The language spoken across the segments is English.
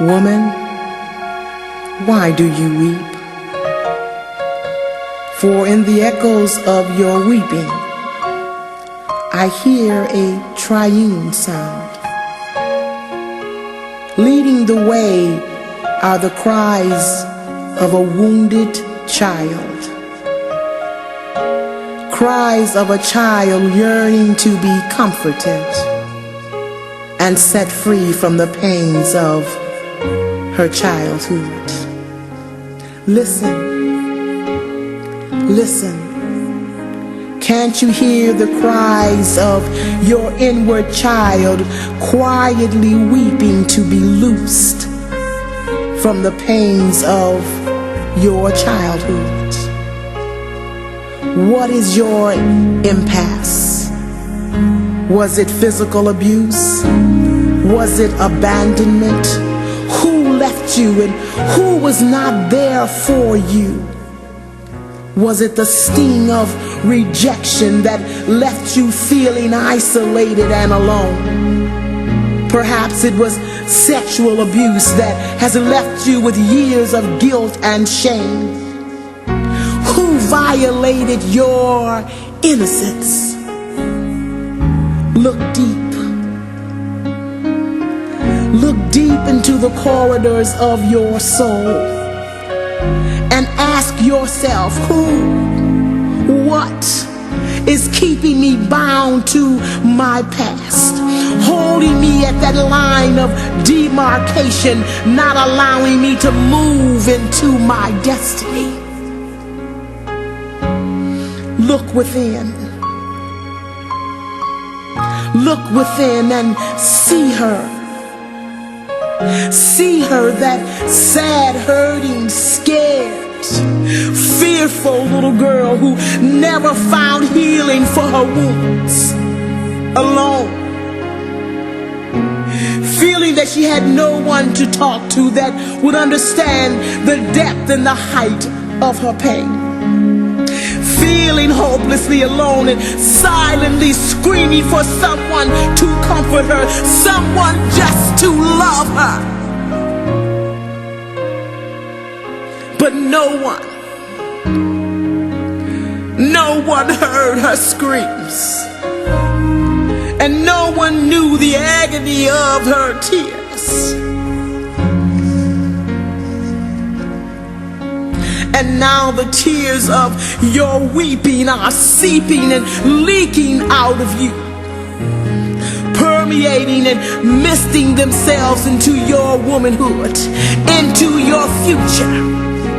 Woman, why do you weep? For in the echoes of your weeping, I hear a triune sound. Leading the way are the cries of a wounded child. Cries of a child yearning to be comforted and set free from the pains of her childhood. Listen, listen. Can't you hear the cries of your inward child quietly weeping to be loosed from the pains of your childhood? What is your impasse? Was it physical abuse? Was it abandonment? Who left you and who was not there for you? Was it the sting of rejection that left you feeling isolated and alone? Perhaps it was sexual abuse that has left you with years of guilt and shame. Who violated your innocence? Look deep. Look deep into the corridors of your soul and ask yourself, what is keeping me bound to my past, holding me at that line of demarcation, not allowing me to move into my destiny? Look within. Look within and see her. See her, that sad, hurting, scared, fearful little girl who never found healing for her wounds. Alone. Feeling that she had no one to talk to that would understand the depth and the height of her pain. Feeling hopelessly alone and silently screaming for someone to comfort her, someone just to love her. But no one heard her screams, and no one knew the agony of her tears. And now the tears of your weeping are seeping and leaking out of you, permeating and misting themselves into your womanhood, into your future.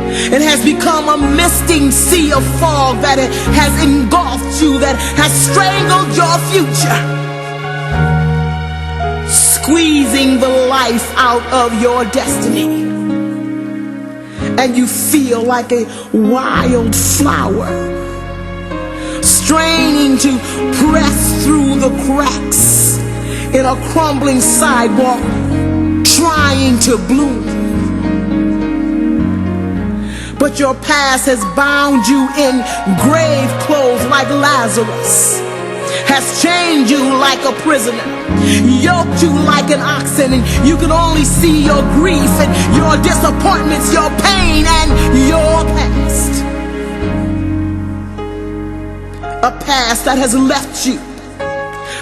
It has become a misting sea of fog that has engulfed you, that has strangled your future, squeezing the life out of your destiny. And you feel like a wild flower, straining to press through the cracks in a crumbling sidewalk, trying to bloom. But your past has bound you in grave clothes like Lazarus, has chained you like a prisoner, yoked you like an oxen, and you can only see your grief and your disappointments, your pain and your past. A past that has left you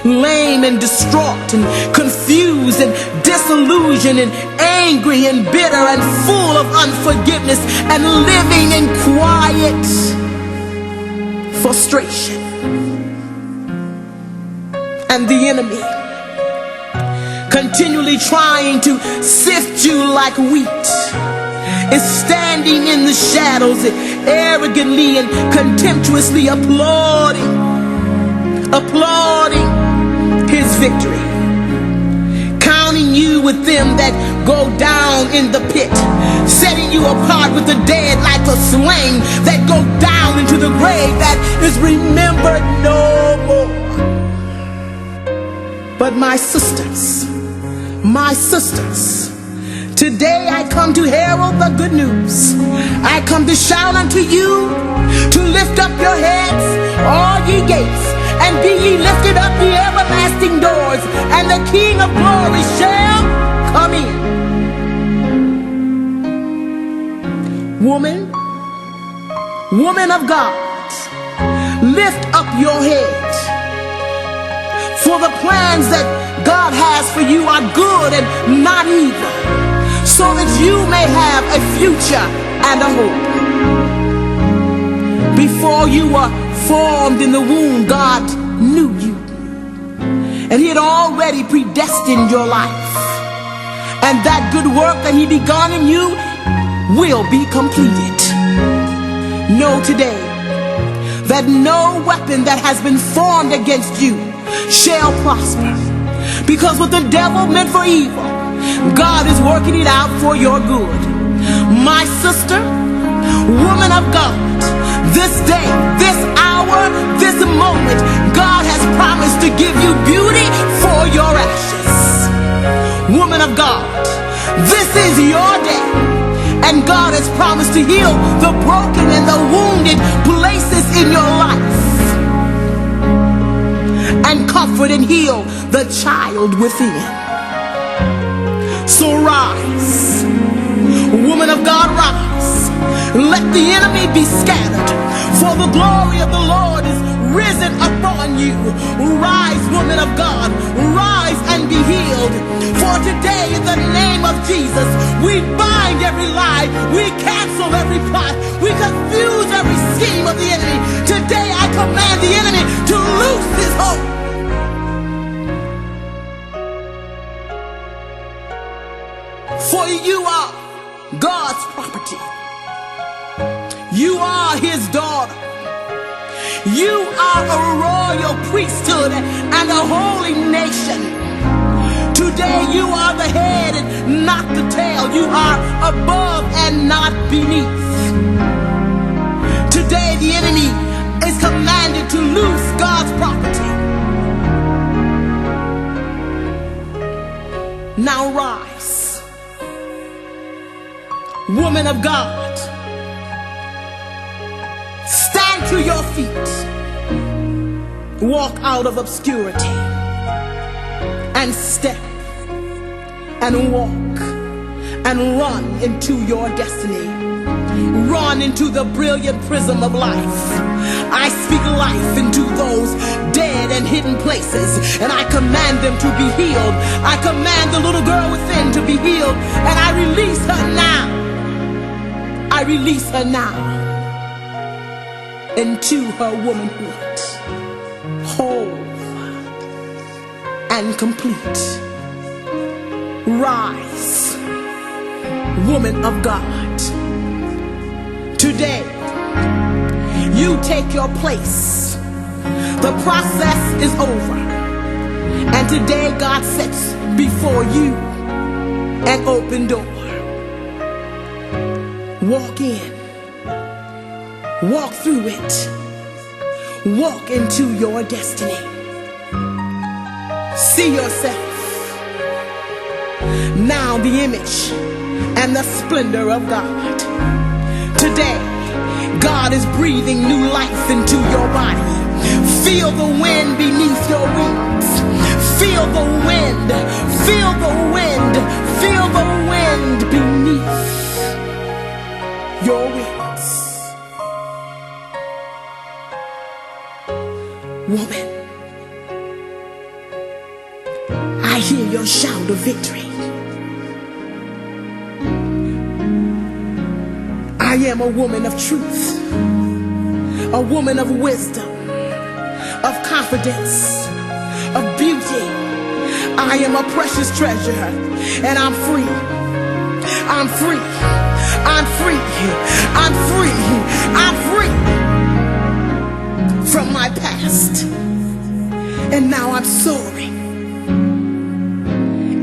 lame and distraught and confused and disillusioned and angry and bitter and full of unforgiveness and living in quiet frustration. And the enemy, continually trying to sift you like wheat, is standing in the shadows, arrogantly and contemptuously applauding his victory, counting you with them that go down in the pit, setting you apart with the dead like the slain that go down into the grave that is remembered no more. But my sisters, today I come to herald the good news. I come to shout unto you to lift up your heads, all ye gates, and be ye lifted up the everlasting doors, and the King of glory shall come in. Woman of God, lift up your head, for the plans that God has for you are good and not evil, so that you may have a future and a hope. Before you were formed in the womb, God knew you, and He had already predestined your life, and that good work that He begun in you will be completed. Know today that no weapon that has been formed against you shall prosper, because what the devil meant for evil, God is working it out for your good. My sister, woman of God, this day, this hour, this moment, God has promised to give you beauty for your ashes. Woman of God, this is your day, and God has promised to heal the broken and the wounded places in your life, and comfort and heal the child within. So rise, woman of God, rise. Let the enemy be scattered, for the glory of the Lord is risen upon you. Rise, woman of God, rise and be healed. For today, in the name of Jesus, we bind every lie, we cancel every plot, we confuse every scheme of the enemy. Today I command the enemy to loose his hold. For you are God's property. You are His daughter. You are a royal priesthood and a holy nation. Today you are the head and not the tail. You are above and not beneath. Today the enemy is commanded to loose God's property. Now rise, woman of God. Stand to your feet. Walk out of obscurity and step and walk and run into your destiny. Run into the brilliant prism of life. I speak life into those dead and hidden places, and I command them to be healed. I command the little girl within to be healed, and I release her now. I release her now into her womanhood, whole and complete. Rise, woman of God. Today, you take your place. The process is over, and today God sets before you an open door. Walk in. Walk through it. Walk into your destiny. See yourself now, the image and the splendor of God. Today, God is breathing new life into your body. Feel the wind beneath your wings. Feel the wind. Feel the wind. Feel the wind beneath your wings. Woman, I hear your shout of victory. I am a woman of truth, a woman of wisdom, of confidence, of beauty. I am a precious treasure, and I'm free. I'm free. I'm free. I'm free. I'm free from my past, and now I'm soaring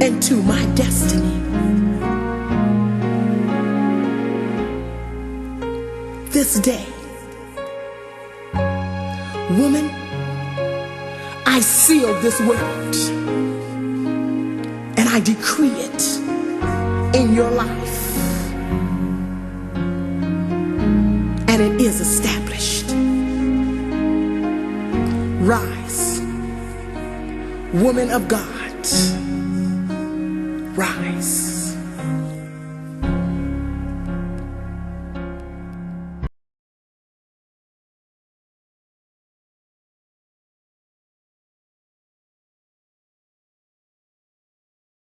into my destiny. This day, woman, I seal this word and I decree it in your life, and it is established. Rise, woman of God, rise.